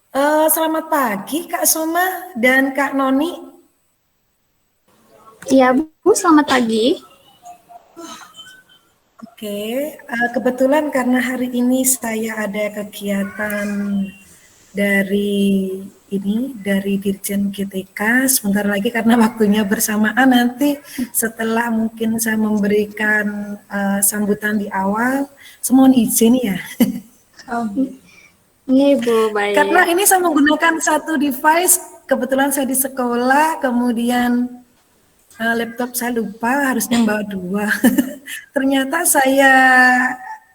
Selamat pagi Kak Soma dan Kak Noni. Iya, Bu, selamat pagi. Oke, kebetulan karena hari ini saya ada kegiatan dari Dirjen GTK sebentar lagi karena waktunya bersamaan nanti setelah mungkin saya memberikan sambutan di awal, semohon izin ya. Ini Bu, Karena baik. ini saya menggunakan satu device, kebetulan saya di sekolah, kemudian laptop saya lupa harusnya bawa dua. Ternyata saya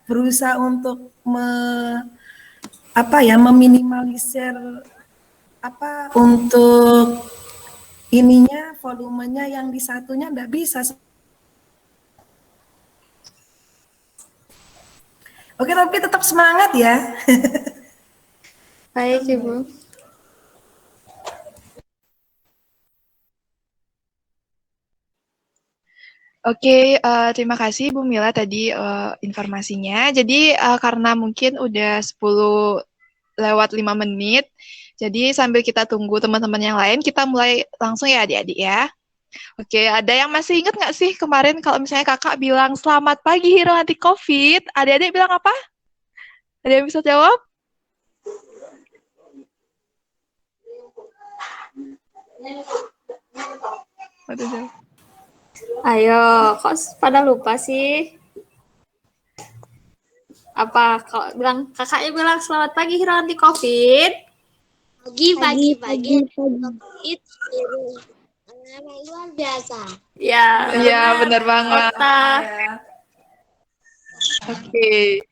berusaha untuk meminimalisir untuk ininya volumenya yang di satunya enggak bisa. Oke, tapi tetap semangat ya. Baik, Ibu. Oke, terima kasih Bu Mila tadi informasinya. Jadi karena mungkin udah 10 lewat 5 menit, jadi sambil kita tunggu teman-teman yang lain, kita mulai langsung ya adik-adik ya. Oke, ada yang masih ingat nggak sih kemarin kalau misalnya kakak bilang selamat pagi hero anti COVID, adik-adik bilang apa? Ada yang bisa jawab? Ada jawab. Ayo, kok pada lupa sih? Apa kalau kakaknya bilang selamat pagi hero anti COVID? Pagi. COVID luar biasa. Ya, Iya, benar banget. kota. Oke.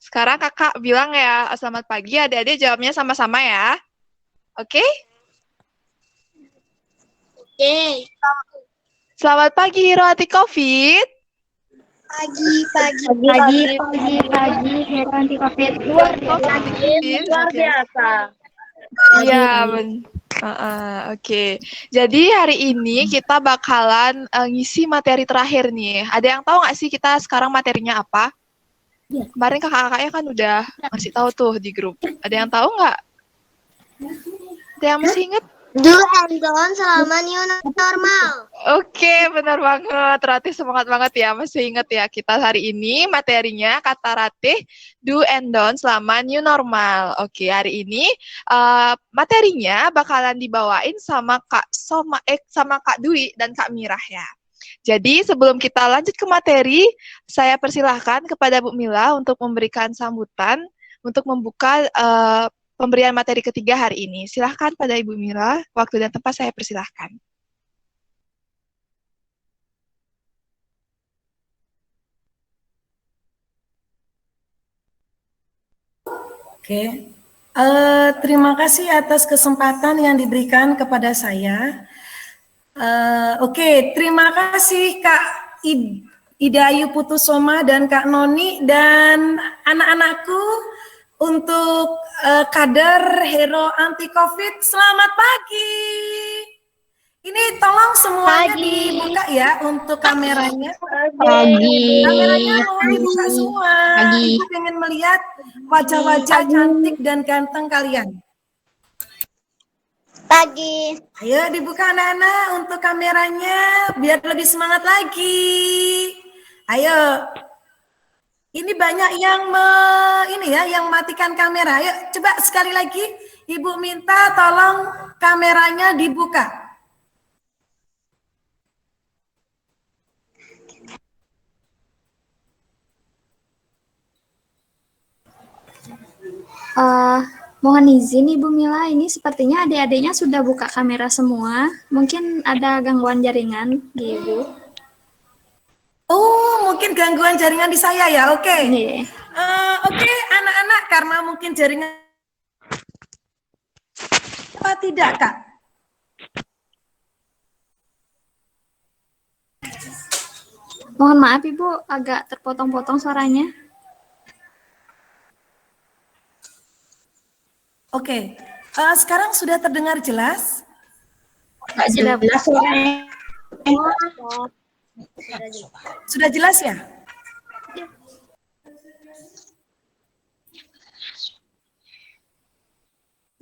Sekarang kakak bilang ya selamat pagi, adik-adik jawabnya sama-sama ya. Oke? Oke. Selamat pagi hero anti COVID. Pagi. Hero anti COVID Luar biasa. Iya, oke. Jadi hari ini kita bakalan ngisi materi terakhir nih. Ada yang tahu nggak sih kita sekarang materinya apa? Kemarin kakak-kakaknya kan udah ngasih tahu tuh di grup. Ada yang tahu nggak? Ada yang masih inget? Do and don't selama new normal. Oke, benar banget. Ratih semangat banget ya. Masih inget ya kita hari ini materinya kata Ratih do and don't selama new normal. Oke, hari ini materinya bakalan dibawain sama sama Kak Dwi dan Kak Mirah ya. Jadi sebelum kita lanjut ke materi, saya persilahkan kepada Bu Mila untuk memberikan sambutan untuk membuka pemberian materi ketiga hari ini. Silahkan pada Ibu Mila, waktu dan tempat saya persilahkan. Oke, terima kasih atas kesempatan yang diberikan kepada saya. Oke, terima kasih Kak Idayu Putusoma dan Kak Noni dan anak-anakku untuk kader hero anti COVID. Selamat pagi. Ini tolong semuanya dibuka ya untuk kameranya. Kameranya mohon dibuka semua. Ibu pengen melihat wajah-wajah cantik dan ganteng kalian. Pagi. Ayo dibuka anak-anak untuk kameranya biar lebih semangat lagi. Ayo. Ini banyak yang yang matikan kamera. Ayo coba sekali lagi Ibu minta tolong kameranya dibuka. Mohon izin Ibu Mila, ini sepertinya adik-adiknya sudah buka kamera semua. Mungkin ada gangguan jaringan di Ibu. Oh, mungkin gangguan jaringan di saya ya. Oke. Iya. Oke, anak-anak, karena mungkin jaringan apa tidak, Kak? Mohon maaf Ibu, agak terpotong-potong suaranya. Oke, sekarang sudah terdengar jelas? Sudah jelas suaranya. Sudah jelas ya?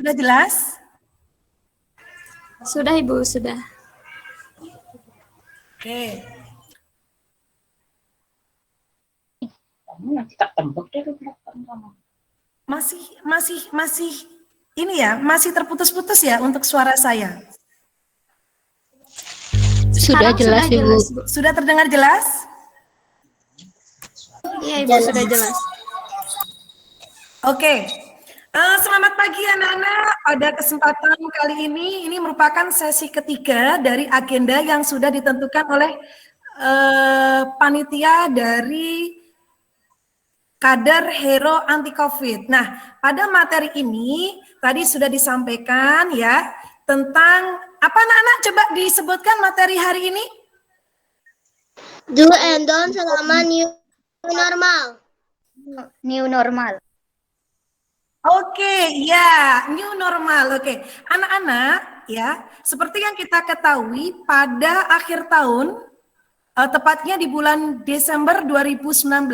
Sudah jelas? Sudah Ibu, sudah. Oke. Masih ini ya, masih terputus-putus ya untuk suara saya. Sudah Sekarang jelas, Ibu. Bu. Sudah terdengar jelas? Iya Ibu, sudah jelas. Oke. Selamat pagi anak-anak. Pada kesempatan kali ini merupakan sesi ketiga dari agenda yang sudah ditentukan oleh panitia dari Kader Hero Anti Covid. Nah, pada materi ini tadi sudah disampaikan ya tentang apa anak-anak, coba disebutkan materi hari ini. Do and don't selama new normal. New normal. Oke, ya, new normal. Oke, anak-anak, ya, seperti yang kita ketahui pada akhir tahun, tepatnya di bulan Desember 2019,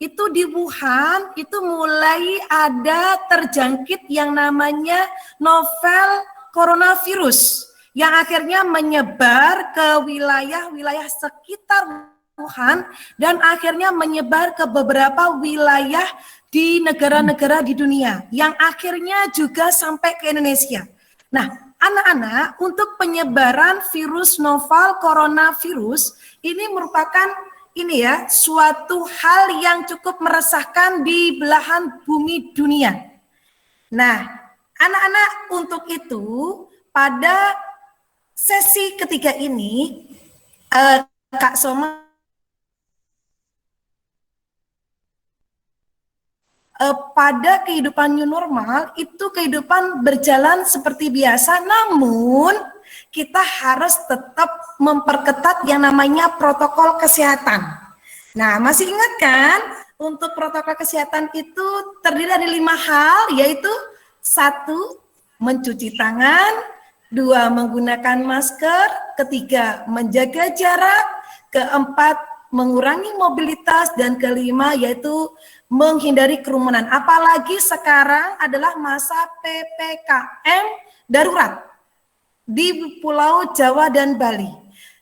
itu di Wuhan itu mulai ada terjangkit yang namanya novel coronavirus yang akhirnya menyebar ke wilayah-wilayah sekitar Wuhan dan akhirnya menyebar ke beberapa wilayah di negara-negara di dunia yang akhirnya juga sampai ke Indonesia. Nah, anak-anak, untuk penyebaran virus novel coronavirus ini merupakan suatu hal yang cukup meresahkan di belahan bumi dunia. Nah, anak-anak, untuk itu pada sesi ketiga ini Kak Soma pada kehidupan new normal itu kehidupan berjalan seperti biasa, namun kita harus tetap memperketat yang namanya protokol kesehatan. Nah, masih ingat kan untuk protokol kesehatan itu terdiri dari 5 hal, yaitu 1, mencuci tangan, 2, menggunakan masker, 3, menjaga jarak, 4, mengurangi mobilitas, dan 5 yaitu menghindari kerumunan. Apalagi sekarang adalah masa PPKM darurat di Pulau Jawa dan Bali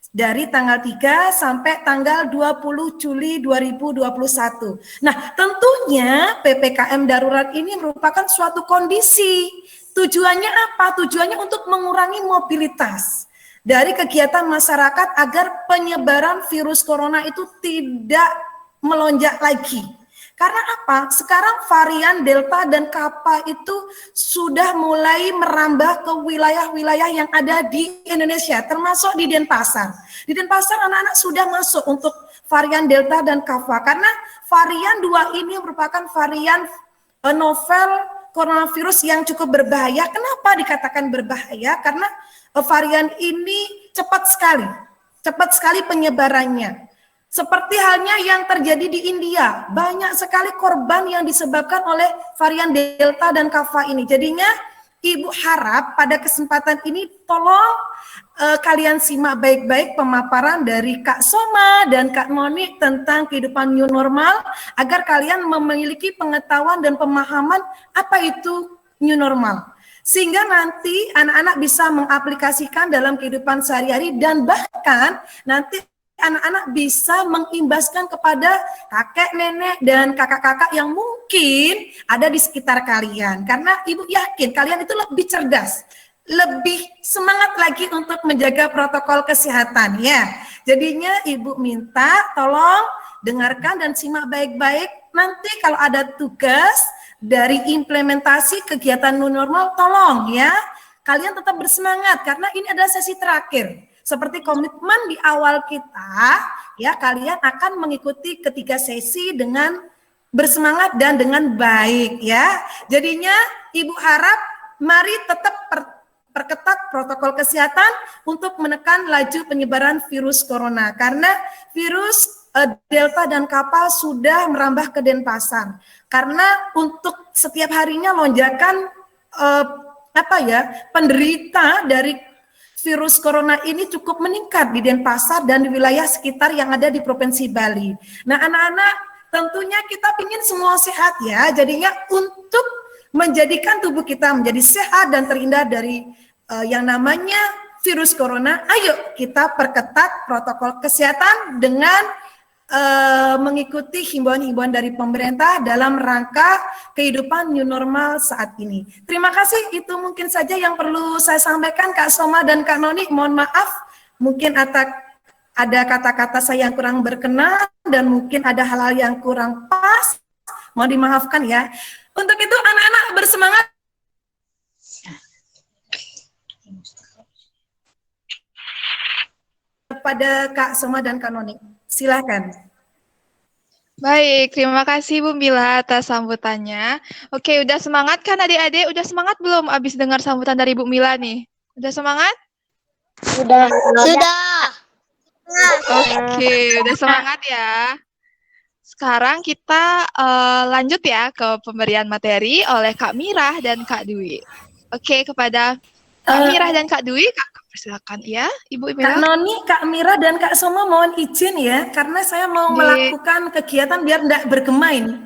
dari tanggal 3 sampai tanggal 20 Juli 2021. Nah, tentunya PPKM darurat ini merupakan suatu kondisi. Tujuannya apa? Tujuannya untuk mengurangi mobilitas dari kegiatan masyarakat agar penyebaran virus corona itu tidak melonjak lagi. Karena apa? Sekarang varian Delta dan Kappa itu sudah mulai merambah ke wilayah-wilayah yang ada di Indonesia, termasuk di Denpasar. Di Denpasar anak-anak sudah masuk untuk varian Delta dan Kappa, karena varian 2 ini merupakan varian novel coronavirus yang cukup berbahaya. Kenapa dikatakan berbahaya? Karena varian ini cepat sekali penyebarannya. Seperti halnya yang terjadi di India, banyak sekali korban yang disebabkan oleh varian Delta dan Kappa ini. Jadinya Ibu harap pada kesempatan ini tolong kalian simak baik-baik pemaparan dari Kak Soma dan Kak Moni tentang kehidupan new normal agar kalian memiliki pengetahuan dan pemahaman apa itu new normal. Sehingga nanti anak-anak bisa mengaplikasikan dalam kehidupan sehari-hari dan bahkan nanti anak-anak bisa mengimbaskan kepada kakek, nenek, dan kakak-kakak yang mungkin ada di sekitar kalian. Karena Ibu yakin kalian itu lebih cerdas, lebih semangat lagi untuk menjaga protokol kesehatan ya. Jadinya Ibu minta tolong dengarkan dan simak baik-baik. Nanti kalau ada tugas dari implementasi kegiatan new normal, tolong ya kalian tetap bersemangat karena ini adalah sesi terakhir. Seperti komitmen di awal kita, ya kalian akan mengikuti ketiga sesi dengan bersemangat dan dengan baik ya. Jadinya Ibu harap mari tetap perketat protokol kesehatan untuk menekan laju penyebaran virus corona karena virus Delta dan Kappa sudah merambah ke Denpasar. Karena untuk setiap harinya lonjakan penderita dari virus corona ini cukup meningkat di Denpasar dan di wilayah sekitar yang ada di Provinsi Bali. Nah, anak-anak, tentunya kita ingin semua sehat ya. Jadinya untuk menjadikan tubuh kita menjadi sehat dan terhindar dari yang namanya virus corona. Ayo kita perketat protokol kesehatan dengan mengikuti himbauan-himbauan dari pemerintah dalam rangka kehidupan new normal saat ini. Terima kasih, itu mungkin saja yang perlu saya sampaikan Kak Soma dan Kak Noni. Mohon maaf, mungkin ada kata-kata saya yang kurang berkenan dan mungkin ada hal-hal yang kurang pas. Mohon dimaafkan ya. Untuk itu anak-anak bersemangat. Kepada Kak Soma dan Kak Noni. Silakan. Baik, terima kasih Bu Mila atas sambutannya. Oke, udah semangat kan adik-adik? Udah semangat belum abis dengar sambutan dari Bu Mila nih? Udah semangat? Sudah. Oke, udah semangat ya. Sekarang kita lanjut ya ke pemberian materi oleh Kak Mirah dan Kak Dwi. Oke, kepada Kak Mirah dan Kak Dwi, Kak persilakan ya, Ibu Kak Mirah. Noni, Kak Mira, dan Kak Soma mohon izin ya, karena saya mau melakukan kegiatan biar tidak bergema ini.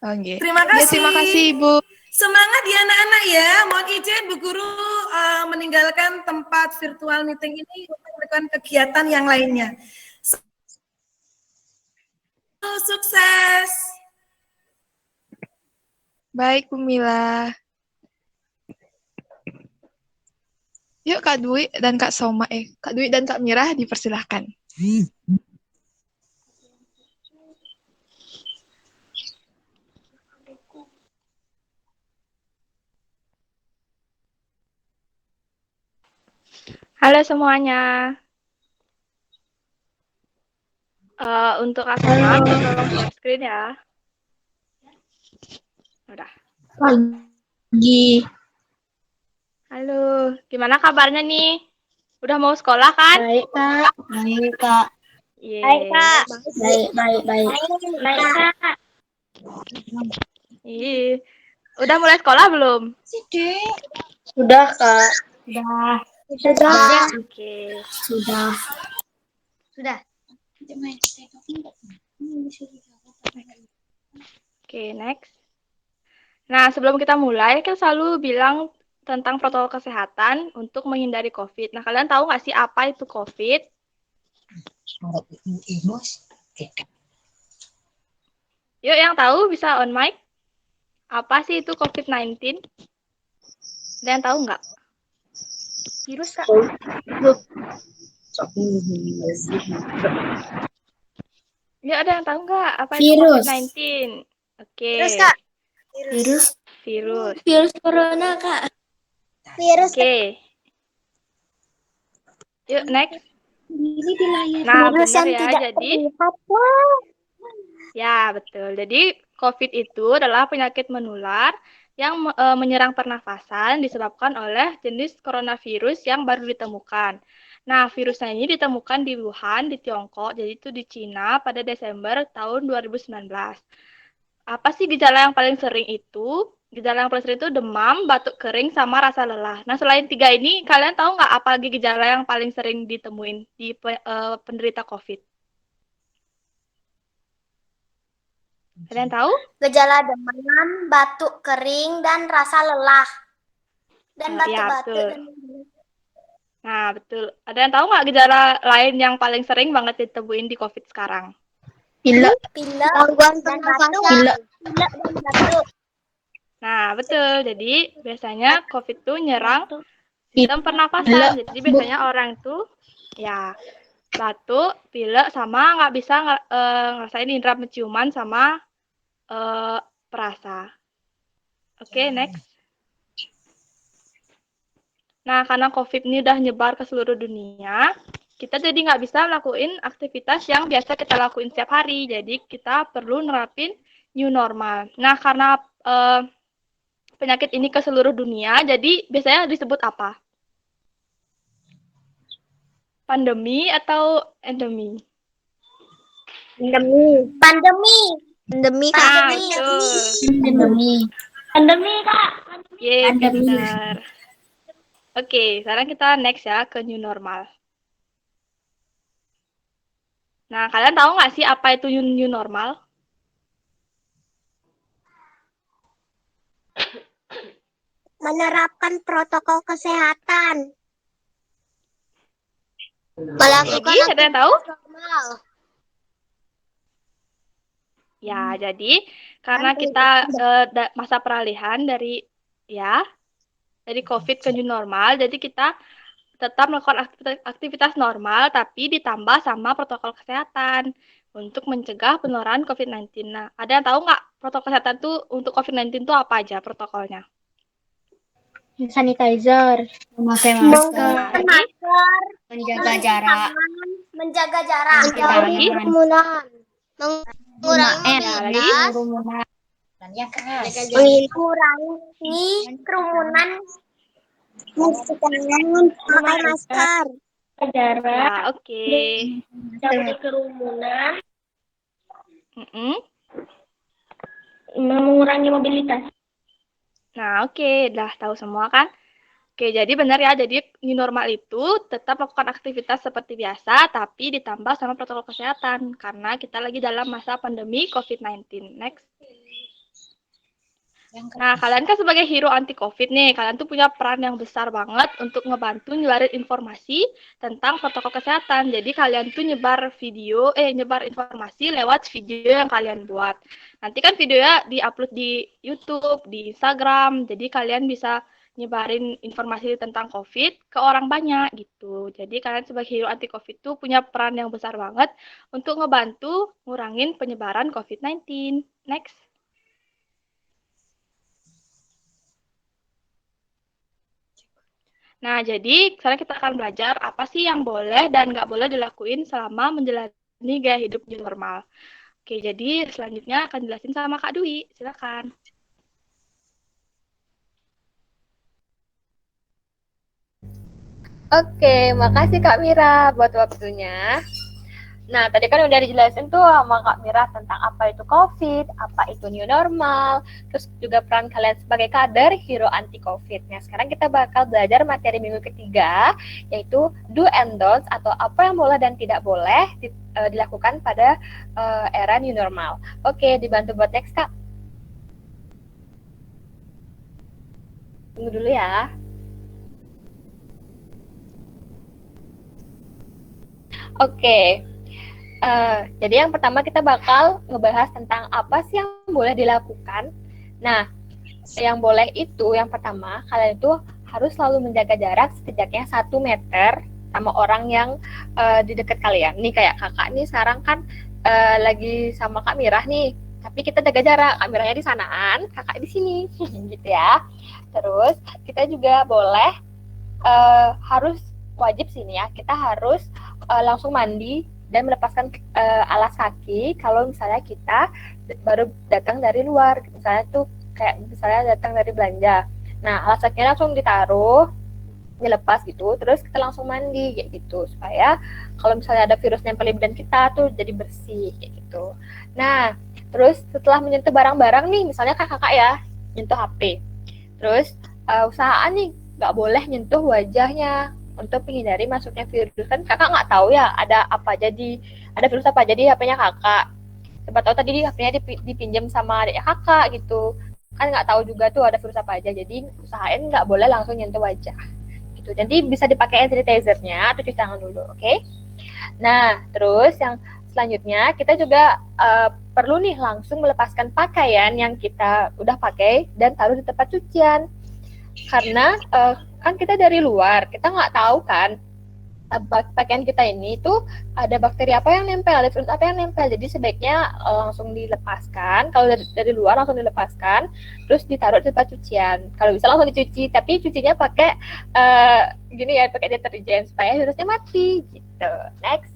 Oke. Terima Ya, kasih. terima kasih Ibu. Semangat ya anak-anak ya. Mohon izin Bu Guru meninggalkan tempat virtual meeting ini untuk melakukan kegiatan yang lainnya. Sukses. Baik Bu Mila. Yuk Kak Dwi dan Kak Soma, Kak Dwi dan Kak Mirah dipersilahkan. Halo semuanya. Untuk Kak Soma, tolong share screen ya. Udah. Pagi. Halo, gimana kabarnya nih? Udah mau sekolah kan? Baik, Kak. Baik, Kak. Yeay. Baik, Kak. Baik. Baik, Kak. Ih, udah mulai sekolah belum? Sudah, Kak. Sudah. Oke. Sudah. Oke, next. Nah, sebelum kita mulai, kita selalu bilang tentang protokol kesehatan untuk menghindari COVID. Nah, kalian tahu nggak sih apa itu COVID? Yuk, yang tahu bisa on mic. Apa sih itu COVID-19? Ada yang tahu nggak? Virus, Kak. Ya, ada yang tahu nggak apa itu Virus. COVID-19? Oke. Virus, Kak. Virus. Virus corona, Kak. Oke. Yuk, next. Nah, benar ya. Jadi, ya betul. Jadi, COVID itu adalah penyakit menular yang menyerang pernafasan disebabkan oleh jenis coronavirus yang baru ditemukan. Nah, virusnya ini ditemukan di Wuhan, di Tiongkok, jadi itu di Cina pada Desember tahun 2019. Apa sih gejala yang paling sering itu? Gejala yang paling sering itu demam, batuk kering, sama rasa lelah. Nah, selain tiga ini, kalian tahu nggak apa lagi gejala yang paling sering ditemuin di penderita COVID? Kalian tahu? Gejala demam, batuk kering, dan rasa lelah. Dan Ya, batuk-batuk. betul. Nah, betul. Ada yang tahu nggak gejala lain yang paling sering banget ditemuin di COVID sekarang? Pilek, gangguan pernafasan. Pilek dan batuk. Nah, betul. Jadi, biasanya COVID itu nyerang sistem pernafasan. Jadi, biasanya orang itu ya batuk, pilek, sama nggak bisa ngerasain indera penciuman sama perasa. Oke, next. Nah, karena COVID ini udah nyebar ke seluruh dunia, kita jadi nggak bisa melakukan aktivitas yang biasa kita lakuin setiap hari. Jadi, kita perlu nerapin new normal. Nah, karena penyakit ini ke seluruh dunia, jadi biasanya disebut apa? Pandemi atau endemi? Pandemi. Ah, betul. Pandemi, Kak. Yeay, pintar. Oke, sekarang kita next ya ke new normal. Nah, kalian tahu nggak sih apa itu new normal? Menerapkan protokol kesehatan. Lagi, ada yang tahu? Normal. Ya, jadi karena kita masa peralihan dari COVID ke new normal, jadi kita tetap melakukan aktivitas normal, tapi ditambah sama protokol kesehatan untuk mencegah penularan COVID-19. Nah, ada yang tahu nggak protokol kesehatan tuh untuk COVID-19 tuh apa aja protokolnya? Sanitizer, memakai Nah, masker, Masker, menjaga jarak, menjaga jarak, mencuci tangan, kerumunan, mengurangi mobilitas, kerumunan, dan yang keras. mengurangi kerumunan, mencuci tangan, memakai masker, ya, oke. menjauhi kerumunan, Mm-mm. mengurangi mobilitas. Nah, oke, udah tahu semua kan? Oke, jadi benar ya. Jadi new normal itu tetap melakukan aktivitas seperti biasa, tapi ditambah sama protokol kesehatan karena kita lagi dalam masa pandemi COVID-19. Next. Nah, kalian kan sebagai hero anti-COVID nih, kalian tuh punya peran yang besar banget untuk ngebantu nyebarin informasi tentang protokol kesehatan. Jadi kalian tuh nyebar informasi lewat video yang kalian buat. Nanti kan videonya di-upload di YouTube, di Instagram, jadi kalian bisa nyebarin informasi tentang COVID ke orang banyak gitu. Jadi kalian sebagai hero anti-COVID tuh punya peran yang besar banget untuk ngebantu ngurangin penyebaran COVID-19. Next. Nah, jadi sekarang kita akan belajar apa sih yang boleh dan nggak boleh dilakuin selama menjalani gaya hidup new normal. Oke, jadi selanjutnya akan jelasin sama Kak Dwi. Silakan. Oke, makasih Kak Mira buat waktunya. Nah, tadi kan udah dijelasin tuh sama Kak Mira tentang apa itu COVID, apa itu new normal, terus juga peran kalian sebagai kader hero anti-COVID. Nah, sekarang kita bakal belajar materi minggu ketiga, yaitu do and don'ts atau apa yang boleh dan tidak boleh dilakukan pada era new normal. Oke, dibantu buat next, Kak. Tunggu dulu ya. Oke. Jadi yang pertama kita bakal ngebahas tentang apa sih yang boleh dilakukan. Nah, yang boleh itu yang pertama, kalian itu harus selalu menjaga jarak setidaknya 1 meter sama orang yang di dekat kalian. Nih kayak kakak nih sekarang kan lagi sama Kak Mirah nih, tapi kita jaga jarak, Kak Mirahnya di sanaan, kakak di sini, gitu ya. Terus kita juga boleh harus wajib sini ya, kita harus langsung mandi dan melepaskan alas kaki kalau misalnya kita baru datang dari luar, misalnya tuh kayak misalnya datang dari belanja. Nah, alas kakinya langsung ditaruh, dilepas gitu, terus kita langsung mandi kayak gitu supaya kalau misalnya ada virus nempel di badan kita tuh jadi bersih kayak gitu. Nah, terus setelah menyentuh barang-barang nih, misalnya kakak ya nyentuh HP, terus usahaan nih nggak boleh nyentuh wajahnya untuk menghindari masuknya virus. Kan kakak nggak tahu ya ada virus apa jadi HP-nya kakak. Siapa tahu tadi HP-nya dipinjam sama adik kakak gitu. Kan nggak tahu juga tuh ada virus apa aja. Jadi usahain nggak boleh langsung nyentuh wajah. Gitu. Jadi bisa dipakai hand sanitizer-nya atau cuci tangan dulu, oke? Nah, terus yang selanjutnya kita juga perlu nih langsung melepaskan pakaian yang kita udah pakai dan taruh di tempat cucian. Karena kan kita dari luar, kita nggak tahu kan pakaian kita ini tuh ada bakteri apa yang nempel, ada virus apa yang nempel. Jadi sebaiknya langsung dilepaskan. Kalau dari luar langsung dilepaskan, terus ditaruh di tempat cucian. Kalau bisa langsung dicuci, tapi cucinya pakai gini ya, pakai deterjen supaya virusnya mati. Gitu. Next.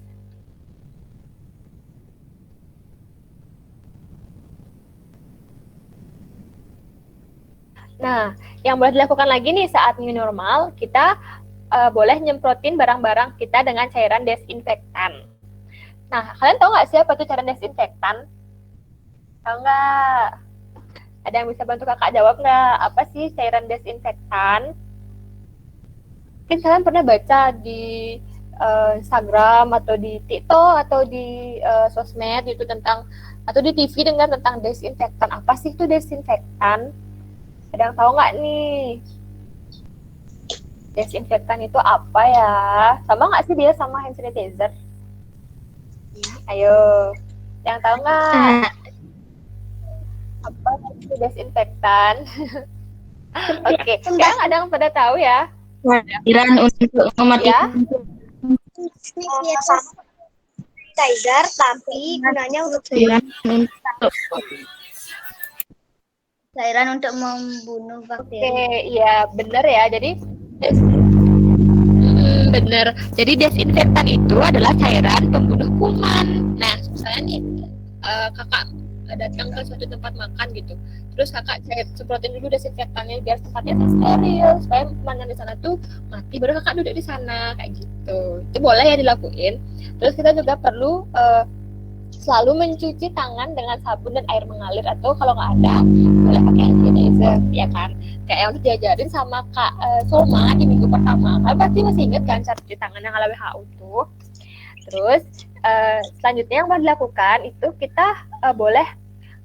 Nah, yang boleh dilakukan lagi nih saat new normal, kita boleh nyemprotin barang-barang kita dengan cairan desinfektan. Nah, kalian tahu nggak sih apa itu cairan desinfektan? Tahu nggak? Ada yang bisa bantu kakak jawab nggak? Apa sih cairan desinfektan? Mungkin kalian pernah baca di Instagram atau di TikTok atau di sosmed itu tentang, atau di TV dengan tentang desinfektan. Apa sih itu desinfektan? Ada yang tahu nggak nih? Desinfektan itu apa ya? Sama nggak sih dia sama hand sanitizer? Ayo, yang tahu nggak? Apa itu desinfektan? Oke, kayaknya nggak ada yang pada tahu ya. Cairan untuk Ya, mematikan Sanitizer, tapi gunanya untuk cairan untuk membunuh oke, bakteri. iya bener ya. Jadi bener. Jadi desinfektan itu adalah cairan pembunuh kuman. Nah, misalnya nih kakak datang ke suatu tempat makan gitu, terus kakak semprotin dulu desinfektannya biar tempatnya steril supaya kuman di sana tuh mati, baru kakak duduk di sana kayak gitu. Itu boleh ya dilakuin. Terus kita juga perlu selalu mencuci tangan dengan sabun dan air mengalir, atau kalau nggak ada boleh pakai hand sanitizer ya kan, kayak yang udah diajarin sama Kak Soma di minggu pertama. Kalian pasti masih ingat kan cara cuci tangan yang ala WHO tuh. Terus selanjutnya yang boleh dilakukan itu kita boleh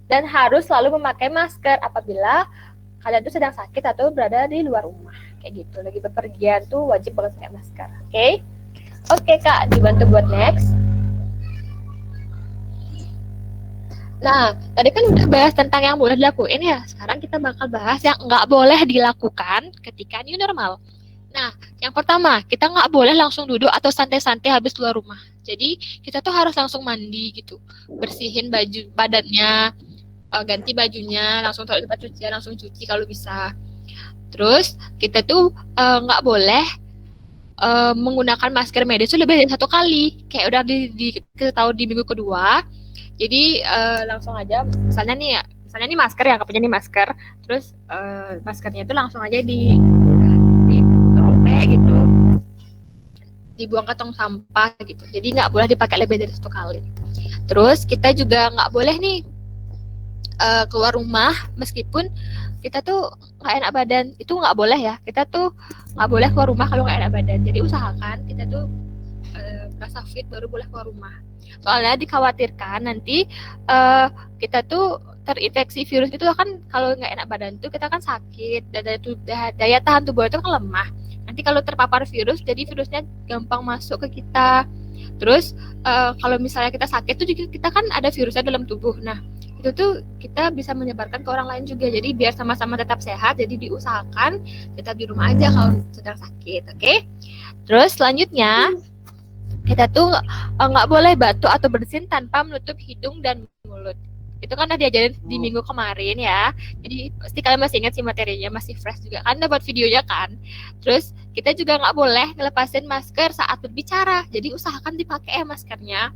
dan harus selalu memakai masker apabila kalian tuh sedang sakit atau berada di luar rumah kayak gitu. Lagi bepergian tuh wajib banget pakai masker. Oke Kak, dibantu buat next. Nah, tadi kan udah bahas tentang yang boleh dilakuin ya. Sekarang kita bakal bahas yang nggak boleh dilakukan ketika new normal. Nah, yang pertama, kita nggak boleh langsung duduk atau santai-santai habis keluar rumah. Jadi, kita tuh harus langsung mandi gitu. Bersihin baju badannya, ganti bajunya, langsung taruh di tempat cucian, langsung cuci kalau bisa. Terus, kita tuh nggak boleh menggunakan masker medis itu lebih dari 1 kali. Kayak udah kita tahu di minggu kedua. Jadi langsung aja, misalnya nih masker ya, punya nih masker, terus maskernya itu langsung aja dirobek gitu, dibuang ke tong sampah gitu. Jadi nggak boleh dipakai lebih dari 1 kali. Terus kita juga nggak boleh nih keluar rumah meskipun kita tuh nggak enak badan, itu nggak boleh ya. Kita tuh nggak boleh keluar rumah kalau nggak enak badan. Jadi usahakan kita tuh merasa fit baru boleh keluar rumah. Soalnya dikhawatirkan nanti kita tuh terinfeksi virus itu kan, kalau nggak enak badan tuh kita kan sakit, dan daya tahan tubuh itu kan lemah. Nanti kalau terpapar virus, jadi virusnya gampang masuk ke kita. Terus kalau misalnya kita sakit tuh juga kita kan ada virusnya dalam tubuh. Nah, itu tuh kita bisa menyebarkan ke orang lain juga. Jadi biar sama-sama tetap sehat, jadi diusahakan tetap di rumah aja kalau sedang sakit. Terus selanjutnya kita tuh nggak boleh batuk atau bersin tanpa menutup hidung dan mulut. Itu kan udah diajarin di minggu kemarin ya. Jadi pasti kalian masih ingat sih materinya, masih fresh juga kan, dapat videonya kan. Terus kita juga nggak boleh ngelepasin masker saat berbicara. Jadi usahakan dipakai ya maskernya.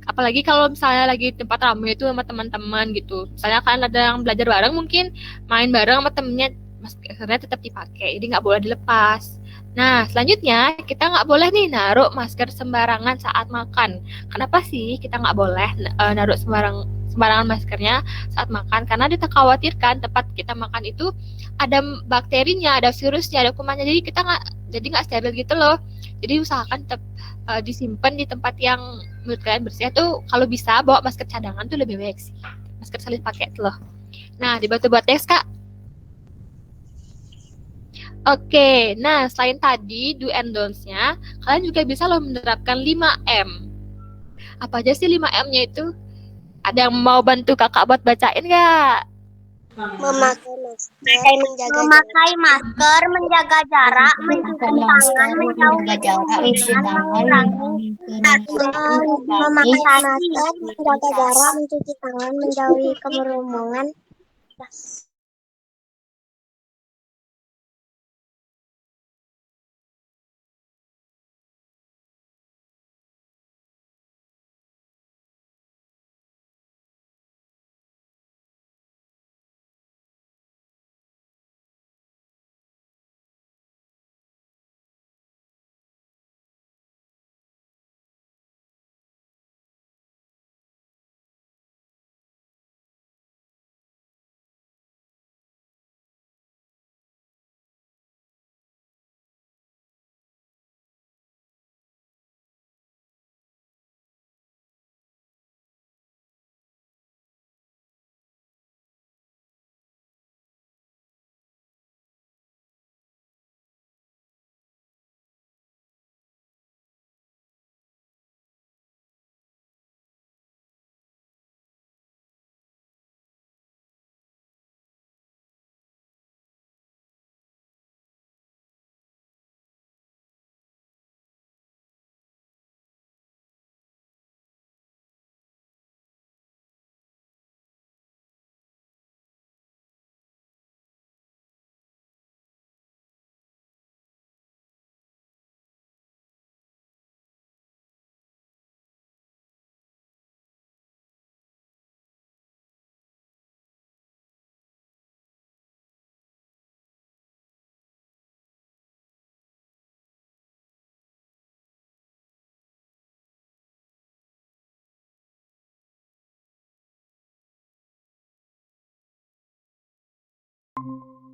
Apalagi kalau misalnya lagi tempat ramai itu sama teman-teman gitu. Misalnya kan ada yang belajar bareng, mungkin main bareng sama temennya, maskernya tetap dipakai. Jadi nggak boleh dilepas. Nah, selanjutnya kita nggak boleh nih naruh masker sembarangan saat makan. Kenapa sih kita nggak boleh naruh sembarangan maskernya saat makan? Karena kita khawatirkan tempat kita makan itu ada bakterinya, ada virusnya, ada kumannya. Jadi nggak steril gitu loh. Jadi usahakan tetap disimpan di tempat yang menurut kalian bersih. Tuh kalau bisa bawa masker cadangan tuh lebih baik sih. Masker sekali pakai tuh loh. Nah, dibantu buat tes Kak. Oke, nah selain tadi do and don'ts-nya, kalian juga bisa loh menerapkan 5M. Apa aja sih 5M-nya itu? Ada yang mau bantu kakak buat bacain nggak? Memakai masker, menjaga jarak, mencuci tangan, menjauhi kerumunan, memakai masker, menjaga jarak, mencuci tangan, menjauhi kerumunan.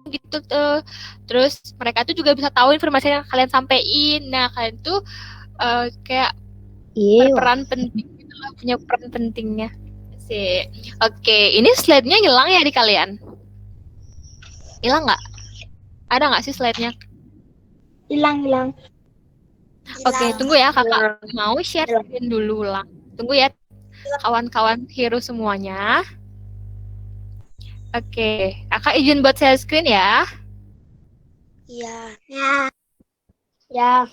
gitu tuh. Terus mereka tuh juga bisa tahu informasi yang kalian sampein. Nah, kalian tuh kayak berperan penting gitu loh, punya peran pentingnya sih. Oke, ini slide-nya hilang ya di kalian? Hilang nggak? Ada nggak sih slide-nya? Hilang. Oke, tunggu ya kakak. Mau share screen dulu lah. Tunggu ya kawan-kawan hero semuanya. Oke, kakak izin buat share screen ya. Iya. Ya.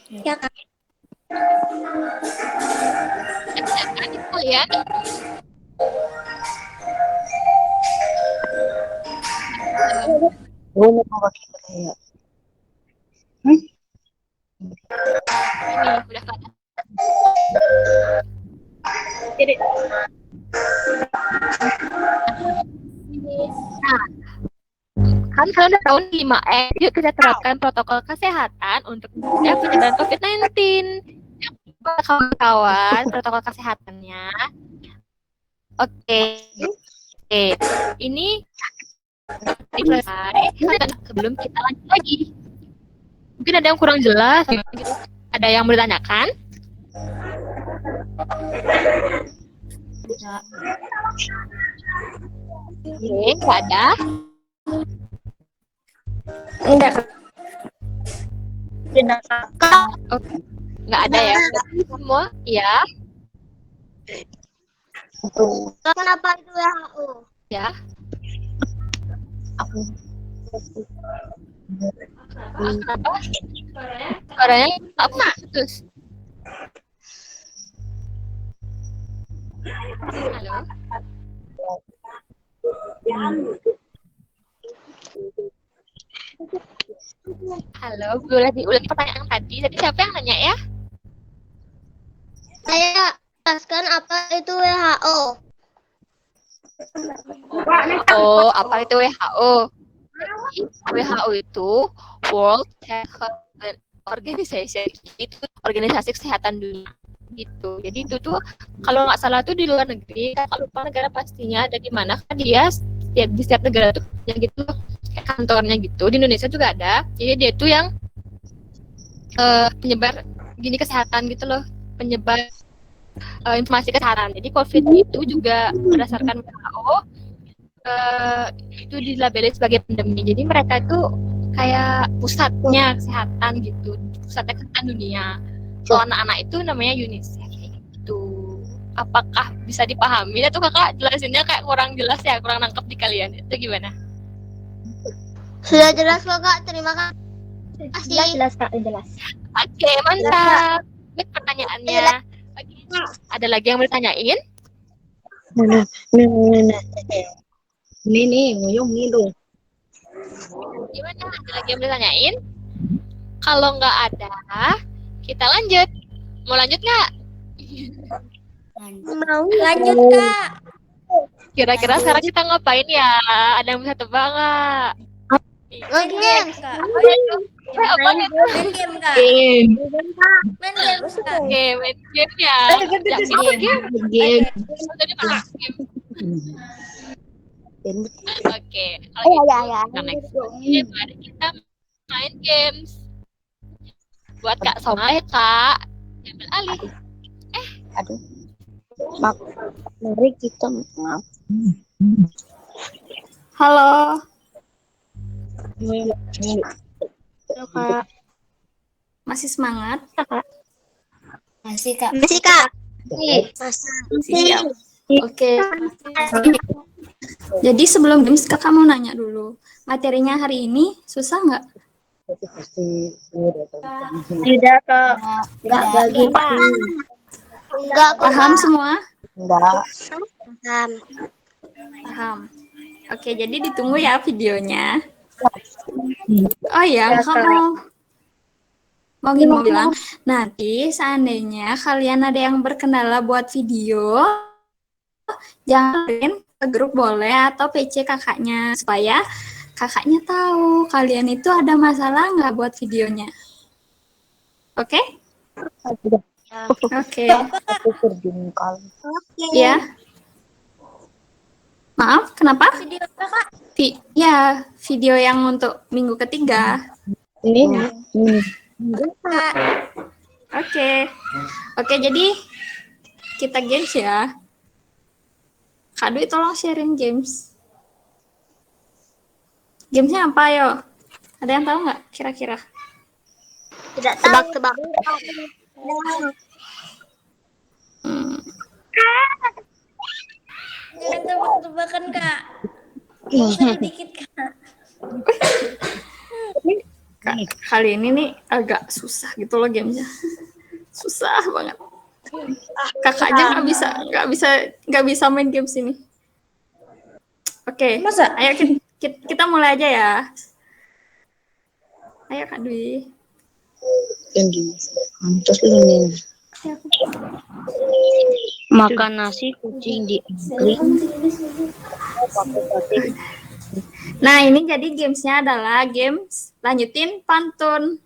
Oh ya. Ini udah kelihatan. Jadi, nah, kan kalian udah tahu nih 5M, yuk kita terapkan protokol kesehatan untuk mencegah penyebaran COVID-19. Kawan-kawan, protokol kesehatannya. Oke. Ini selesai. Sebelum kita lanjut lagi. Mungkin ada yang kurang jelas. Ada yang mau ditanyakan? Oke, nggak ada. Oke, nggak ada ya. Semua, ya. Kenapa itu WHO? Ya. Apa? Suaranya apa? Terus. Halo. Halo, boleh diulangi pertanyaan tadi? Tadi siapa yang nanya ya? Saya jelaskan apa itu WHO. Oh, apa itu WHO? WHO itu World Health Organization, itu organisasi kesehatan dunia gitu. Jadi itu tuh kalau nggak salah tuh di luar negeri, kalau lupa negara pastinya ada di mana kan dia di setiap negara tuh yang gitu kayak kantornya gitu. Di Indonesia juga ada. Jadi dia tuh yang penyebar gini kesehatan gitu loh, penyebar informasi kesehatan. Jadi COVID itu juga berdasarkan WHO itu dilabeli sebagai pandemi. Jadi mereka itu kayak pusatnya kesehatan gitu, pusatnya kesehatan dunia. Kalau anak-anak itu namanya UNICEF gitu. Apakah bisa dipahami atau kakak jelasinnya kayak kurang jelas ya, kurang nangkep di kalian? Itu gimana? Sudah jelas kok Kak, terima kasih. Jelas Kak, jelas. Oke, mantap. Baik pertanyaannya. Oke, ada lagi yang mau ditanyain? Nih, nguyung nih tuh. Gimana? Ada lagi yang mau ditanyain? Kalau nggak ada, kita lanjut. Mau lanjut nggak? Mau lanjut Kak. Kira-kira sekarang kita ngapain ya? Ada yang bisa tebak nggak? Main game Kak. Apa itu? Main game Kak. Main game Kak. Oke, main game ya. Yang apa game? Game. Tadi mana game? Oke, nah next game mari kita main games. Buat Kak Somai, Kak, ambil alih. Aduh. Mari kita maaf. Halo. Halo, Kak. Masih semangat? Masih Kak. Masih Kak. Siap. Oke. Jadi sebelum games kakak mau nanya dulu. Materinya hari ini susah nggak? Tidak Kak. Enggak bagi. Enggak Paham semua? Enggak. Paham. Paham. Oke, jadi ditunggu ya videonya. Oh ya, kakak mau bilang, nanti seandainya kalian ada yang berkendala buat video, jangan ke grup boleh atau PC kakaknya supaya kakaknya tahu kalian itu ada masalah nggak buat videonya. Oke? Oke. Ya. Maaf, kenapa? Video Kak. Video yang untuk minggu ketiga. Ini. Oke, jadi kita games ya. Kak Dwi tolong sharing games. Gamesnya apa yo? Ada yang tahu nggak kira-kira? Tidak tahu. Tebak-tebak. Jangan tebak-tebakan, Kak. Sedikit, Kak. Kali ini nih agak susah gitu loh gamesnya. Susah banget. Kakaknya nggak bisa main games ini. Oke. Masa? Ayo kita mulai aja ya. Ayo Kak Dwi. Terus ini. Makan nasi kucing di kering. Nah, ini jadi gamesnya adalah games lanjutin pantun.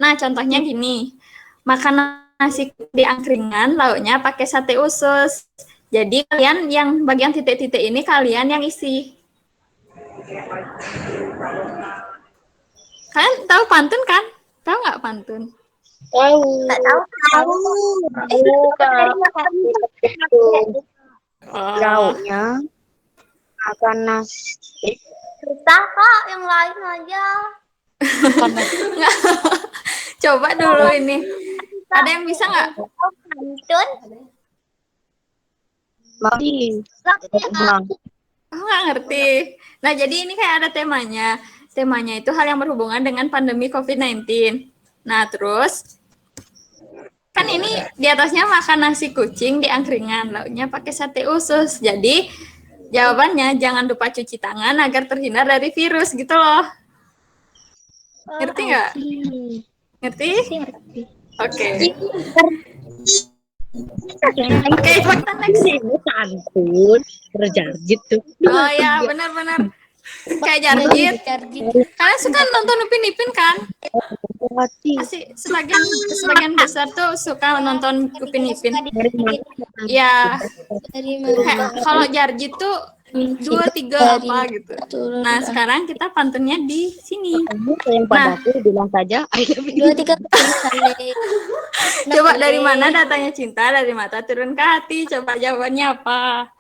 Nah, contohnya gini. Makan nasi di angkringan, lauknya pakai sate usus. Jadi kalian yang bagian titik-titik ini kalian yang isi. Kalian tahu pantun kan? Tahu nggak pantun? Tahu. Tahu. Lauknya makan nasi. Susah, Kak. Yang lain aja. Coba dulu ini. Ada yang bisa nggak? Pantun. Mari. Oh, nggak ngerti. Nah, jadi ini kayak ada temanya. Temanya itu hal yang berhubungan dengan pandemi COVID-19. Nah, terus kan ini di atasnya makan nasi kucing di angkringan, lauknya pakai sate usus. Jadi jawabannya jangan lupa cuci tangan agar terhindar dari virus gitu loh. Ngerti nggak? Ngerti? Oke. Oke, cepetan next. Pantun berjarjit tuh. Oh ya, benar-benar. Kayak Jarjit. Kalian suka nonton Upin Ipin kan? Masih sebagian besar tuh suka nonton Upin Ipin. Ya. Kalau Jarjit tuh 2, 3 apa gitu. Nah, sekarang kita pantunnya di sini. Yang padaku bilang saja I love you. 2, 3. Coba dari mana datangnya cinta, dari mata turun ke hati. Coba jawabannya apa?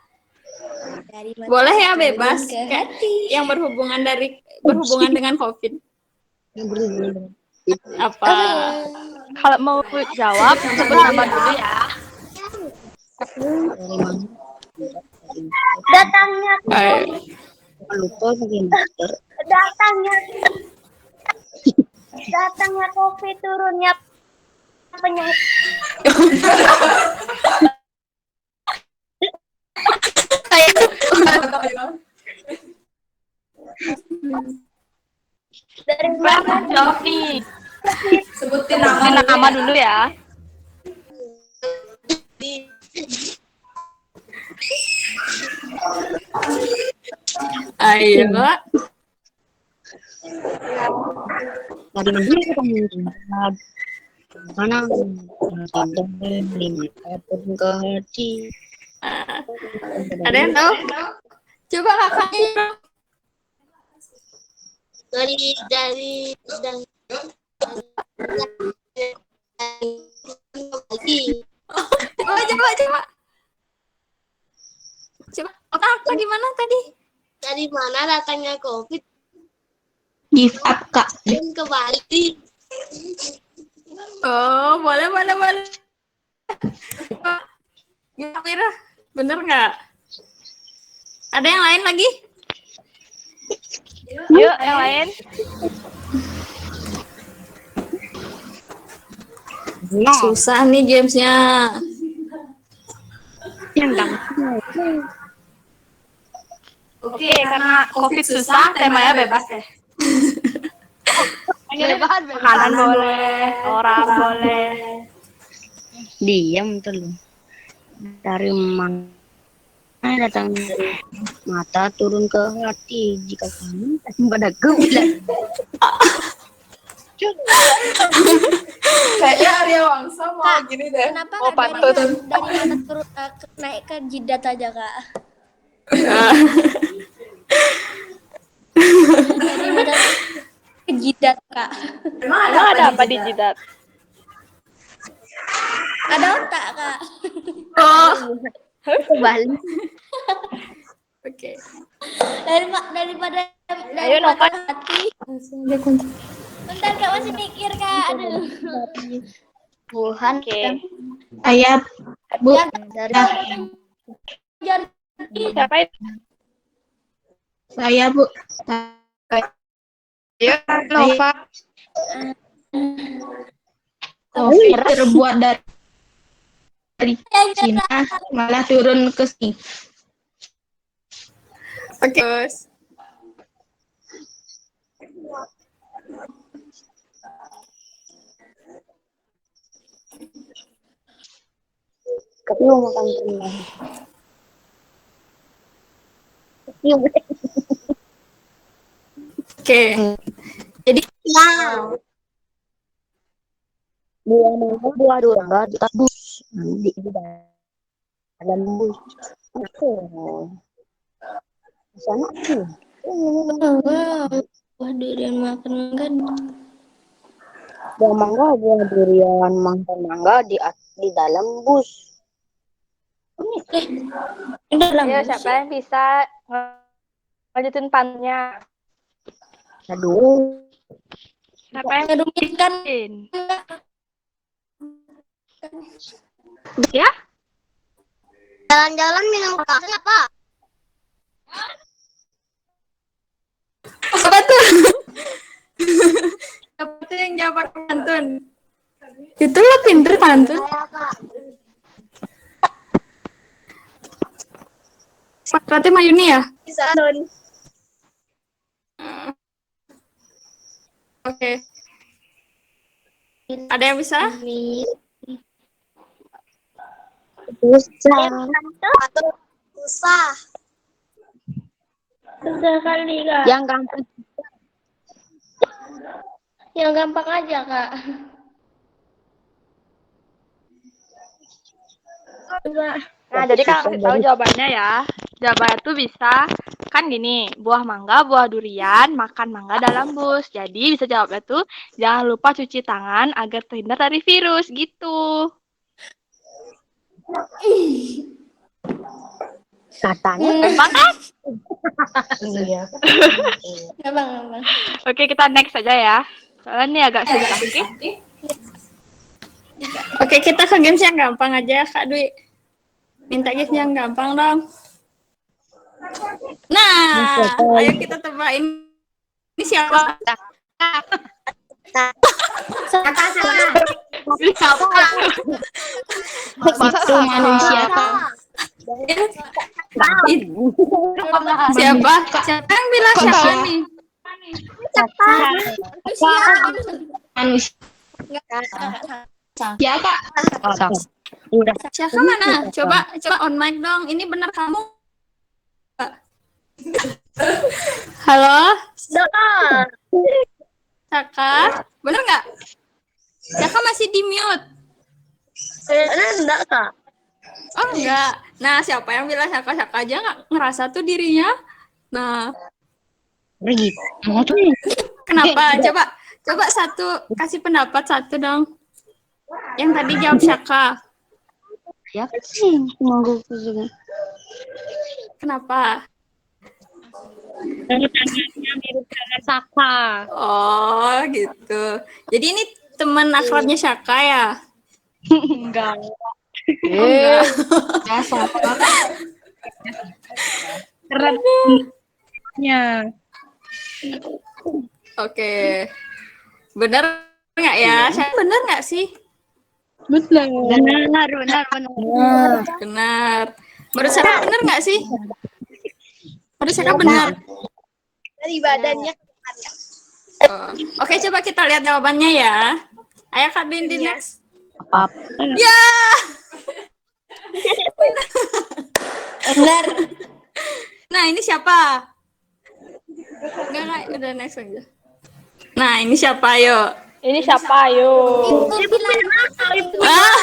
Boleh ya, bebas. Kayak yang berhubungan dengan COVID. Apa? Kalau mau jawab, sebut nama dulu ya. Datangnya Lupa mungkin. datangnya COVID, turunnya penyakit. Dari mana? Jawab nih. Sebutin nama dulu ya. Ayo. Dari mana ketemu? Mana? Lima turun ke hati. Ada yang tahu? Coba kakaknya. Dari Coba. Coba. Apa gimana tadi? dari mana datangnya COVID? Give up Kak. Dan kembali. Oh, boleh. Ya, Mira, bener nggak? Ada yang lain lagi? Yuk, yang lain. Susah nih gamesnya. Oke, karena COVID susah, temanya bebas ya. Makanan boleh, orang boleh. Diam tuh lu. Dari mana datang dari mata turun ke hati jika kamu padaku bilang. Kayaknya Arya Wangsa mau gini deh. Kenapa Mau nggak pantun. dari mata turun naik ke jidat aja, Kak? Kak. Emang ada apa di jidat? Ada otak, Kak. Oh. Kebalik. Oke. Daripada Ayo, Nova. hati. Bentar Kak, masih mikir Kak. Aduh. Wuhan. Oke. Saya Bu. Jangan Siapa itu? Saya Bu. Ayo, Nova. Kopi terbuat dari Cina malah turun ke sini. Oke. Terus. Tapi mau makan rendang. Oke. Jadi Buah mangga, buah durangga di bus. Di dalam bus. Oh. Di sana tuh. Wah, durian makan enggak? Buah mangga, buah durian, mangga di dalam bus. Ayo, siapa yang bisa lanjutin pannya? Aduh. Siapa yang Rumitkan. Ya? jalan-jalan minum kafe apa? apa tuh? Apa tuh yang jawab pantun? Itu lo pinter pantun. Berarti Mayuni ya? Bisa. Oke. Ada yang bisa? Susah. Sudah kali Kak. Yang gampang. Yang gampang aja Kak. Nah, jadi Kak kasih tahu jawabannya ya. Jawabannya tuh bisa kan gini, buah mangga, buah durian, makan mangga dalam bus. Jadi bisa jawabnya tuh jangan lupa cuci tangan agar terhindar dari virus gitu. Katanya. Gampang kan? Iya. Gampang. Oke, kita next aja ya. Soalnya ini agak susah. Oke? Oke, kita ke games yang gampang aja, Kak Dwi. Minta games yang gampang dong. Nah, ayo kita tebak ini siapa? Masa manusia. Siapa? Siapa yang bilang siapa nih? Manusia. Ya Kak. Udah. Siapa mana? Coba on mic dong. Ini benar kamu? Halo? Saka? Bener nggak? Saka masih di mute. Enggak Kak. Oh enggak. Nah, siapa yang bilang Saka aja nggak ngerasa tuh dirinya? Nah, Pergi. kenapa? Coba satu, kasih pendapat satu dong. Yang tadi jawab Saka. Ya sih, mau juga. Kenapa? Saka. Oh, gitu. Jadi ini teman akrabnya Saka ya? Enggak. Oh, enggak. Kerennya. Oke. Bener nggak ya? Saya bener nggak sih? Benar. Benar. Menurut saya bener nggak sih? Menurut saya benar. Dari badannya. Oh. Oke, coba kita lihat jawabannya ya. Ayo Kak Dindi next. Apa? Ya. Benar. Nah, ini siapa? Enggak, udah next aja. Nah, ini siapa, ayo? Ini siapa, ayo? Ibu Ah,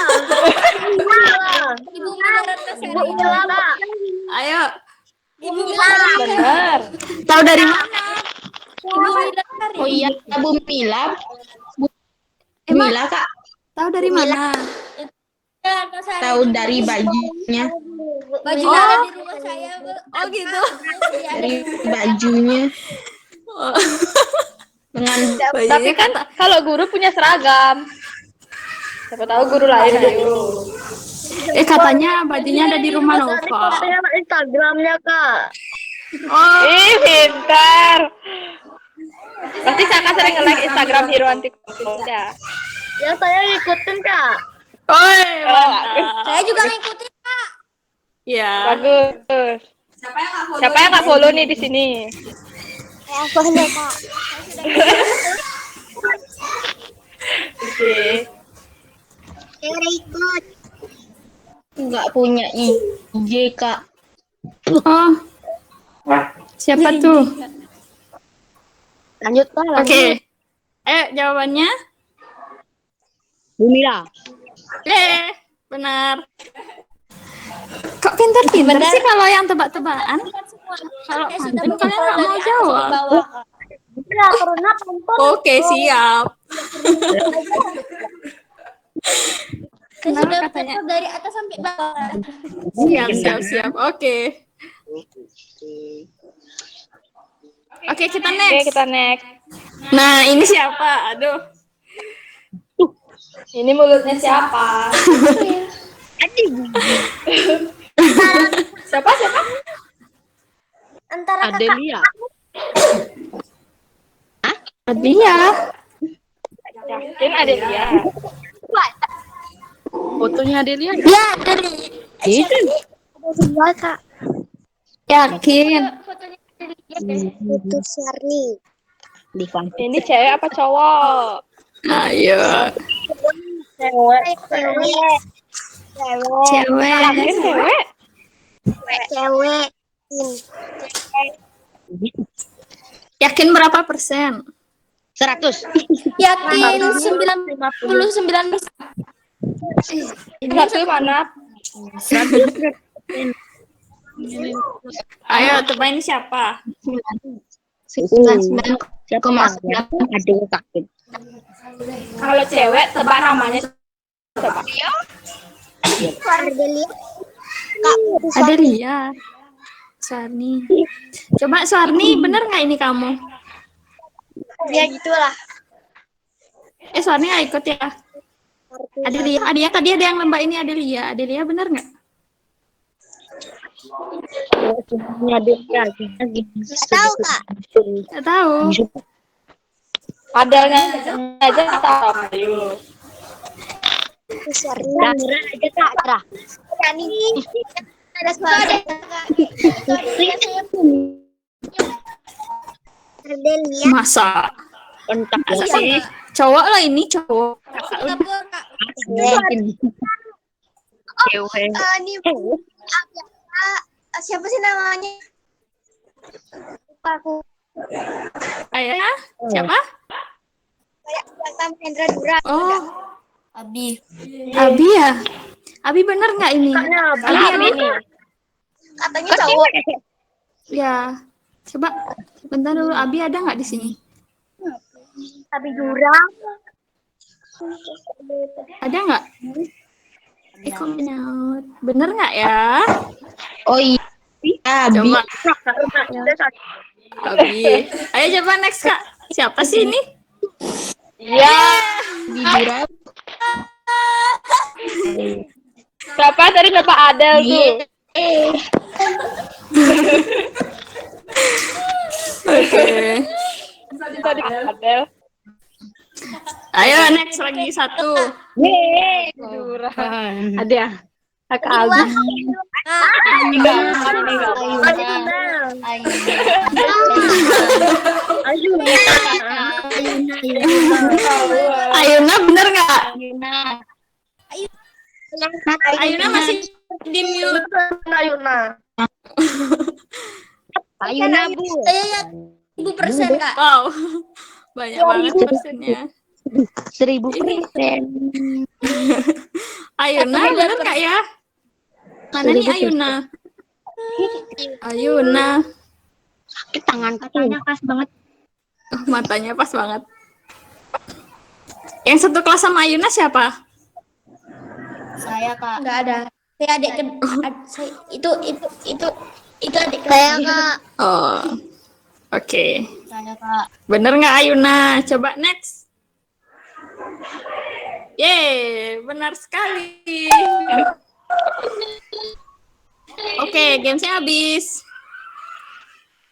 Mila. ayo. Ibu Mila. Bener. Tahu dari mana? Ibu Mila. hari Oh ini. iya, Bu Mila. Bu Emang Mila, Kak, tahu dari mana? tahu dari bajunya. Bajunya ada di rumah saya, Bu. Oh gitu. Dari bajunya. Dengan Tapi Bajunya kan kata kalau guru punya seragam. Siapa tahu guru lain, ayo. katanya bajunya ada di rumah Nova. Instagramnya, Kak. Oh, Ih, pintar. Pasti kakak sering nge-like Instagram Hero Anti Covid ya. Ya, saya ngikutin, Kak. oi, Oh, mantap. Saya juga ngikutin. Ya. bagus. Siapa yang nggak follow nih di sini? Aku hanya Kak. Oke. Ikut. nggak punya IG, Kak. Oh. Siapa tuh? Lanjut, Kak. Oke. Jawabannya? Bu Mila. Benar. Kok pintar-pintar sih kalau yang tebak-tebakan? Kalau pantun kalian nggak mau jawab. Ya, karena pantun. Oke, siap. Saya Kenapa sudah katanya? pantun dari atas sampai bawah. Siap. Oke. Oke, kita Oke, next. kita next. Nah, ini siapa? Aduh. Ini mulutnya siapa? Siapa? Antara kakak Adelia. Dia. Yakin ada dia. Fotonya Adelia. ya dari Itu. semua Kak. Yakin. Itu Syarni. Di fan. Ini cewek apa cowok? Ayo. Cewek. Cewek. Yakin cewek? Cewek. Yakin berapa persen? 100. Yakin 99%. Satu mana? Ayo, tebain siapa? 99,9 ada sakit. Kalau cewek tebak namanya. Coba. Ada Ria. Suarni. Coba Suarni, bener nggak ini kamu? Ya gitulah. Suarni nggak ikut ya? Adelia tadi ada yang lembah ini Adelia. Adelia bener nggak? Tahu Kak? Nggak tahu. Padahal aja tahu. Ayo. Itu Syarni. Beneran aja, Kak. Ada suara. Ardelia. Masa? Kontak Masa sih? Cowok loh ini cowok. cewek. Ini siapa sih namanya? Lupa aku. Ayo ya? Siapa? Kayak Hendra Dura. Oh, Abi. Abi ya? Abi bener nggak ini? Abi Ini. Katanya cowok. Ya. Coba bentar dulu. Abi ada nggak di sini? Abi Dura. Ada nggak? Comment out. Bener nggak ya? Oh iya. Abi. Coba. Abi. Ayo coba next Kak. Siapa sih ini? Ya. Bidura. Siapa tadi Bapak Adel tuh? Oke. Tadi Adel. Ayo next lagi satu. Ada. Kakak Aldi. Ayuna bener nggak? Ayuna masih di mute. Ayuna, Bu. Saya ya 1000% Kak. Wow. Banyak banget persennya. 1000%. Ayuna bener nggak ya? Mana nih Ayuna? Ayuna. Sakit tangan katanya keras banget. Matanya pas banget. Yang satu kelas sama Ayuna siapa? Saya kak. Enggak ada. Saya adik ke saya, itu adik kelas. Saya kak. Oh, oke. Saya kak. Bener nggak Ayuna? Coba next. Yeay, benar sekali. Oke, gamesnya habis.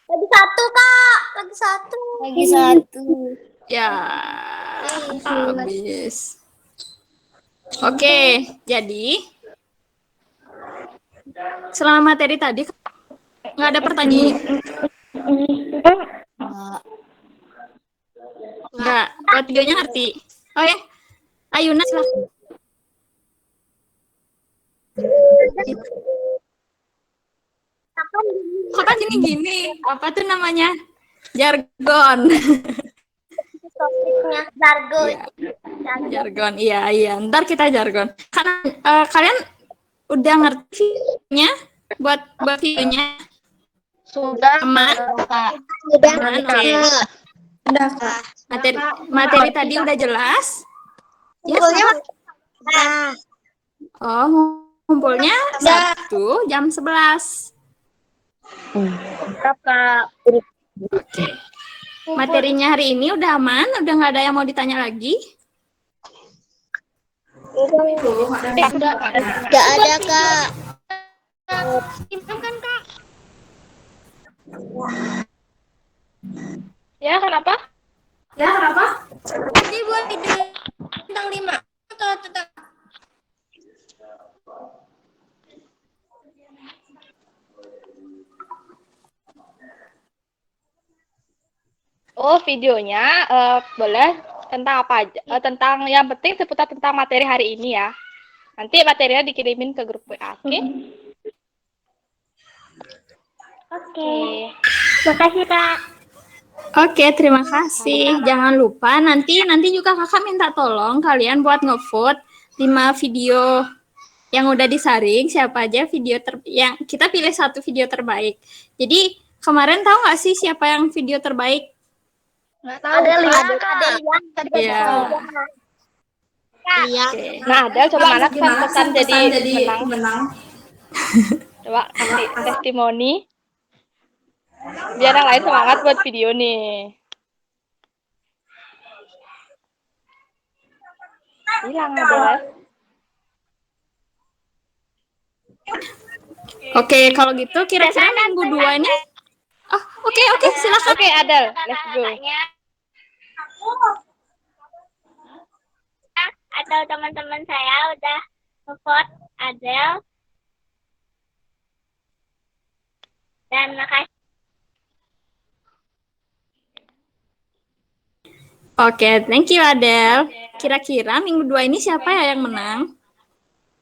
Lagi satu kak. Lagi satu. Lagi satu. Ya, habis. Oke, jadi selama materi tadi nggak ada pertanyaan. Nggak, buat videonya ngerti. Oh ya, Ayuna silahkan. Kapan gini-gini? Apa tuh namanya? Jargon. Topiknya jargon. Iya, jargon. Iya, iya. Ntar kita jargon. Karena kalian udah ngerti videonya buat videonya? Sudah Aman? kak. Aman, oke. Udah kak. Materi tadi udah jelas? Ya, Nah, oh, ngumpulnya Sabtu jam 11. Kak. Oke. Materinya hari ini udah aman? Udah nggak ada yang mau ditanya lagi? Gak ada kak. Ya, kenapa? Tadi buat ide tentang 5 atau tentang Oh, videonya boleh tentang apa aja? Tentang yang penting seputar tentang materi hari ini ya. Nanti materinya dikirimin ke grup WA, oke? Oke. Makasih kak. Oke, terima kasih. Jangan lupa nanti juga kakak minta tolong kalian buat ngevote 5 video yang udah disaring, siapa aja video yang kita pilih satu video terbaik. Jadi kemarin tahu nggak sih siapa yang video terbaik? Nggak tahu. Ada lihat kak. Iya. Oke. Nah, Adel coba mana pesan jadi menang. Coba kasih testimoni. Biar yang lain semangat buat video nih. Hilang Adel. Oke, kalau gitu kira-kira minggu 2 ini. Oh, oke, silakan. Oke, Adel, let's go. Atau teman-teman saya udah nge-vote Adel. Dan makasih. Oke, thank you Adel. Kira-kira minggu 2 ini siapa ya yang menang?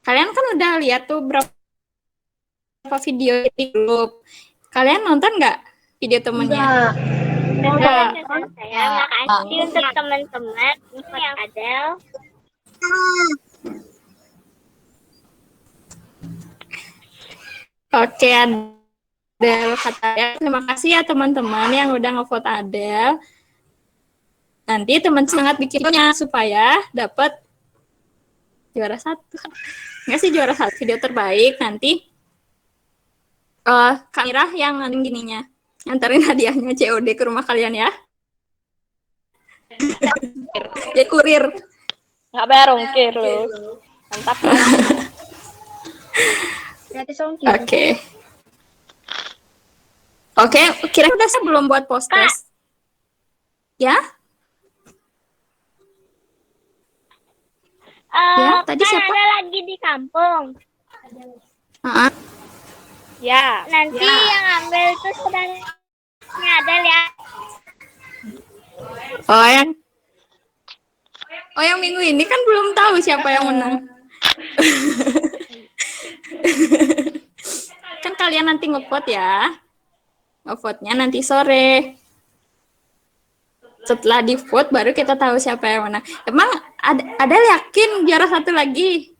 Kalian kan udah lihat tuh berapa video di grup. Kalian nonton nggak video temennya? Enggak. Saya makasih untuk teman-teman yang Adel. Oke, Adel kata Adel. Terima kasih ya teman-teman yang udah ngevote Adel. Nanti teman semangat bikinnya supaya dapat juara 1. Enggak sih juara 1 video terbaik. Nanti Kak Mira yang gininya nganterin hadiahnya COD ke rumah kalian ya. Jadi kurir. Nggak bayar ongkir loh. Mantap ya. Oke, kira udah sebelum buat post-test. Ya? Ya, tadi siapa? Ada lagi di kampung. Ya. Nanti yang ambil itu saudaranya Adel ya. Oh, yang minggu ini kan belum tahu siapa yang menang. Kan kalian nanti ngevote ya. Ngevote-nya nanti sore. Setelah di-vote baru kita tahu siapa yang menang. Emang ada yakin juara 1 lagi?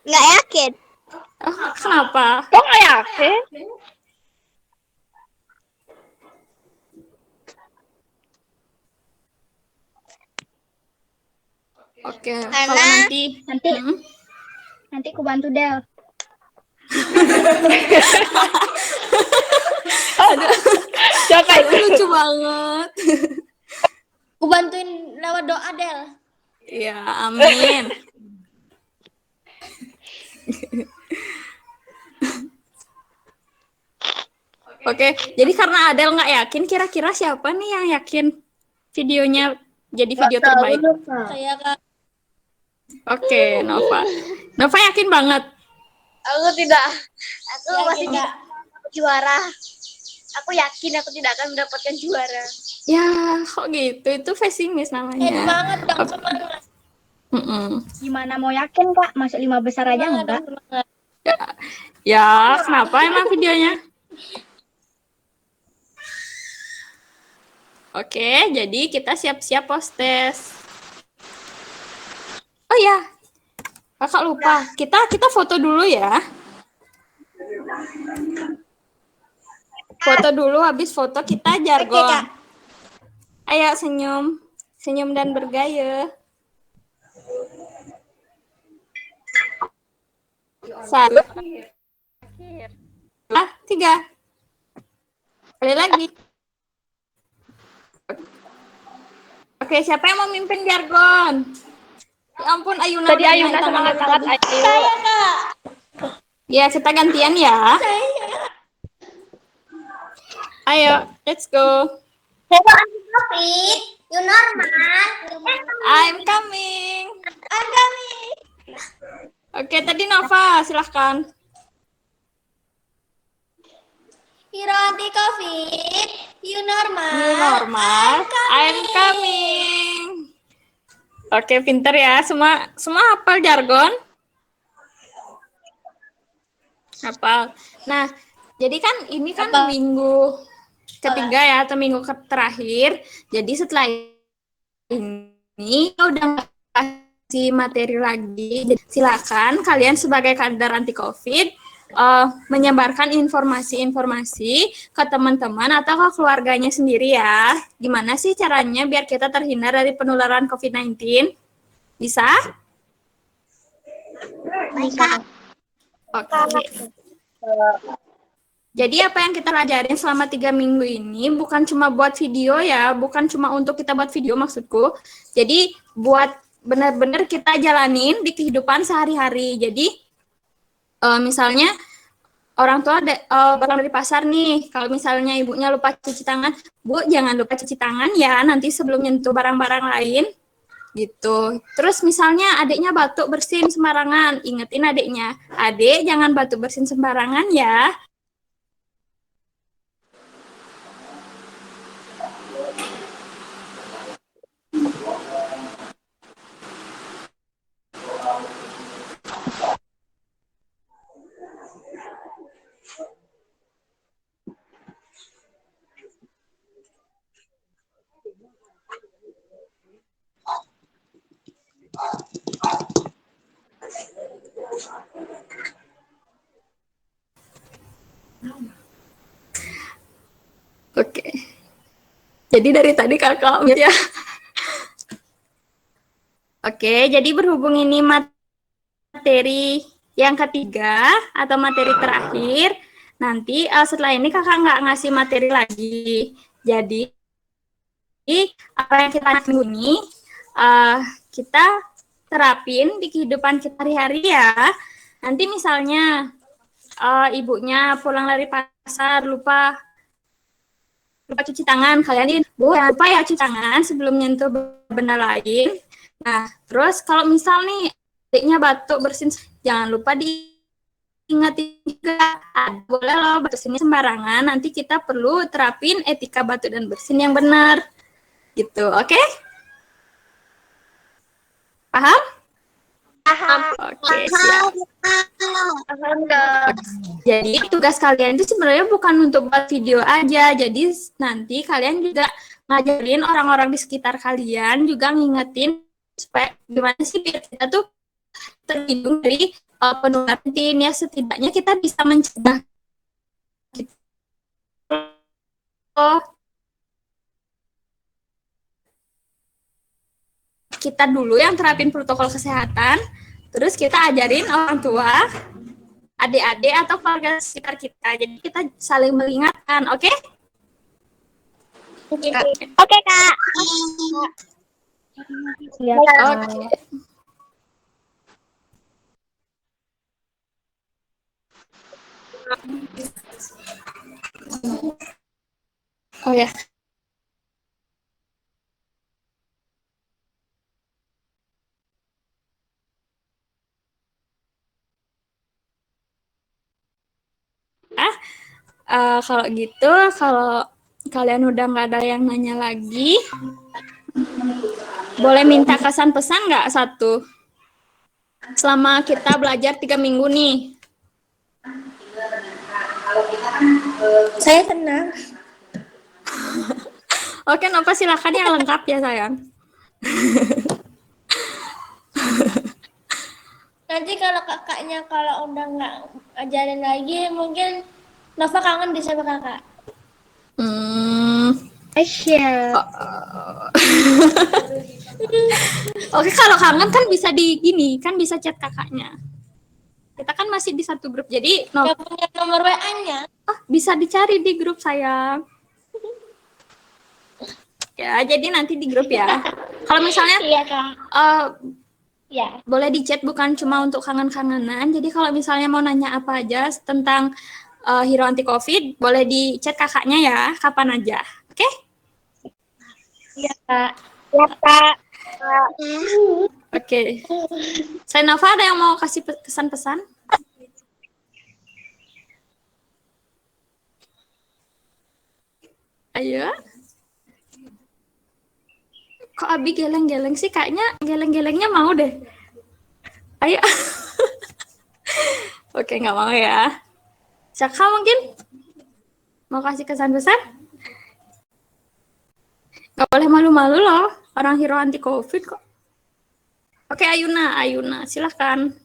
Nggak yakin. Oh, kenapa? Kok nggak yakin? Oke, Karena- kalau nanti Nanti nanti aku bantu Del. Siapa aduh, itu? lucu banget. Aku bantuin lewat doa Del. Ya, amin. Oke, jadi karena Adel nggak yakin, kira-kira siapa nih yang yakin videonya jadi video terbaik? Saya Kak. Oke, Nova. Nova yakin banget. Aku tidak. Aku Yakin masih nggak? juara. Aku yakin aku tidak akan mendapatkan juara. Ya, kok gitu? Itu pesimis namanya. Semangat dong, semangat. Mm-mm. Gimana mau yakin Kak? Masuk 5 besar aja Semangat enggak? dong, semangat. Ya, kenapa emang videonya? Oke, jadi kita siap-siap post test. Oh ya, kakak lupa. Kita foto dulu ya. Foto dulu, habis foto kita jargon. Oke, Kak. Ayo senyum, senyum dan bergaya. Satu, tiga. Sekali lagi. Oke, siapa yang mau mimpin jargon? Ya ampun, Ayuna. Tadi udah Ayuna naik tangan semangat dari banget, tadi. Ayu. Saya, Kak. Ya, kita gantian ya. Ayo, let's go. Hello, Anti-Covid. You normal. I'm coming. I'm coming. Oke, tadi Nova, silahkan. Hero anti-Covid. You normal. New normal. I'm coming. Oke, pinter ya. Semua hafal jargon? Hafal. Nah, jadi kan ini kan minggu ketiga ya, atau minggu terakhir. Jadi setelah ini udah nggak kasih materi lagi. Jadi, silakan kalian sebagai kader anti COVID menyebarkan informasi-informasi ke teman-teman atau ke keluarganya sendiri ya. Gimana sih caranya biar kita terhindar dari penularan COVID-19? Bisa? Bisa. Oke. Jadi apa yang kita pelajarin selama 3 minggu ini bukan cuma buat video ya, bukan cuma untuk kita buat video maksudku. Jadi buat benar-benar kita jalanin di kehidupan sehari-hari. Jadi misalnya orang tua barang dari pasar nih, kalau misalnya ibunya lupa cuci tangan, Bu jangan lupa cuci tangan ya nanti sebelum nyentuh barang-barang lain gitu. Terus misalnya adiknya batuk bersin sembarangan, ingetin adiknya, adik jangan batuk bersin sembarangan ya. Oke. Jadi dari tadi kakak ya. Oke, jadi berhubung ini materi yang ketiga atau materi terakhir, nanti setelah ini kakak nggak ngasih materi lagi. Jadi apa yang kita minggu ini kita terapin di kehidupan kita hari-hari ya. Nanti misalnya ibunya pulang dari pasar lupa cuci tangan, kalian Bu jangan lupa ya cuci tangan sebelum nyentuh benda lain. Nah, terus kalau misal nih adiknya batuk bersin, jangan lupa diingetin juga, boleh loh bersinnya sembarangan, nanti kita perlu terapin etika batuk dan bersin yang benar. Gitu, oke? Paham? Paham. Oke, siap. Jadi tugas kalian itu sebenarnya bukan untuk buat video aja. Jadi nanti kalian juga ngajarin orang-orang di sekitar kalian, juga ngingetin supaya gimana sih biar kita tuh terlindung dari penularan COVID-19 ya, setidaknya kita bisa mencegah gitu. kita dulu yang terapin protokol kesehatan, terus kita ajarin orang tua, adik-adik atau keluarga sekitar kita. Jadi kita saling mengingatkan, oke? Oke, Kak. Oke. Oh ya. Kalau gitu, kalau kalian udah nggak ada yang nanya lagi, boleh minta kesan pesan nggak satu? Selama kita belajar 3 minggu nih. Saya senang. Oke, Nova silakan yang lengkap ya sayang. Nanti kalau kakaknya kalau udah nggak ajarin lagi, mungkin Nova kangen di sama kakak. Oke, kalau kangen kan bisa di gini, kan bisa chat kakaknya. Kita kan masih di satu grup, jadi Nggak punya nomor WA-nya. bisa dicari di grup sayang. Ya, jadi nanti di grup ya. Kalau misalnya Iya, Kak. Ya. boleh di chat bukan cuma untuk kangen-kangenan. Jadi kalau misalnya mau nanya apa aja tentang Hero Anti Covid, boleh di chat kakaknya ya, kapan aja. Oke? Iya, Kak. Iya, Kak. Oke. Saya Nova, ada yang mau kasih kesan-pesan? Ayo. Kok Abi geleng-geleng sih? Kayaknya geleng-gelengnya mau deh. Ayo. Oke, nggak mau ya. Saka mungkin mau kasih kesan-pesan? Nggak boleh malu-malu loh. Orang Hero Anti Covid kok. Oke, Ayuna, silahkan.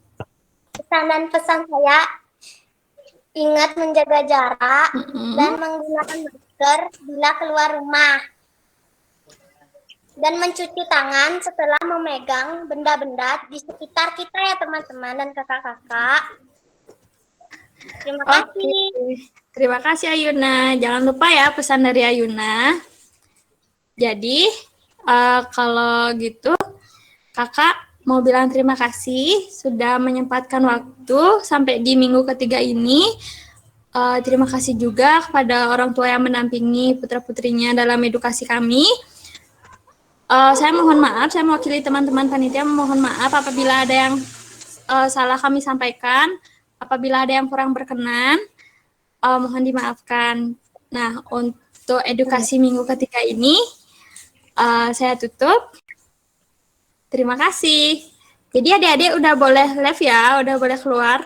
Pesan dan pesan saya, ingat menjaga jarak dan menggunakan masker bila keluar rumah. Dan mencuci tangan setelah memegang benda-benda di sekitar kita ya teman-teman dan kakak-kakak. Terima kasih. Terima kasih Ayuna. Jangan lupa ya pesan dari Ayuna. Jadi kalau gitu kakak mau bilang terima kasih sudah menyempatkan waktu sampai di minggu ketiga ini. Terima kasih juga kepada orang tua yang mendampingi putra-putrinya dalam edukasi kami. Saya mohon maaf, saya mewakili teman-teman panitia mohon maaf apabila ada yang salah kami sampaikan, apabila ada yang kurang berkenan, mohon dimaafkan. Nah, untuk edukasi minggu ketiga ini, saya tutup. Terima kasih. Jadi adik-adik udah boleh live ya, udah boleh keluar.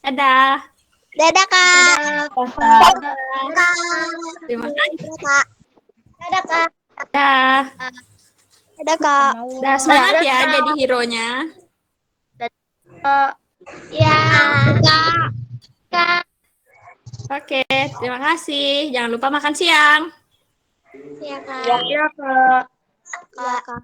Dadah. Dadah, Kak. Dadah. Terima kasih. Dadah, Kak. Dadah. Dadah, Kak. Udah semangat ya jadi hero-nya. Ya, Kak. Oke, terima kasih. Jangan lupa makan siang. Ya, Kak. Ya, Kak. Kak.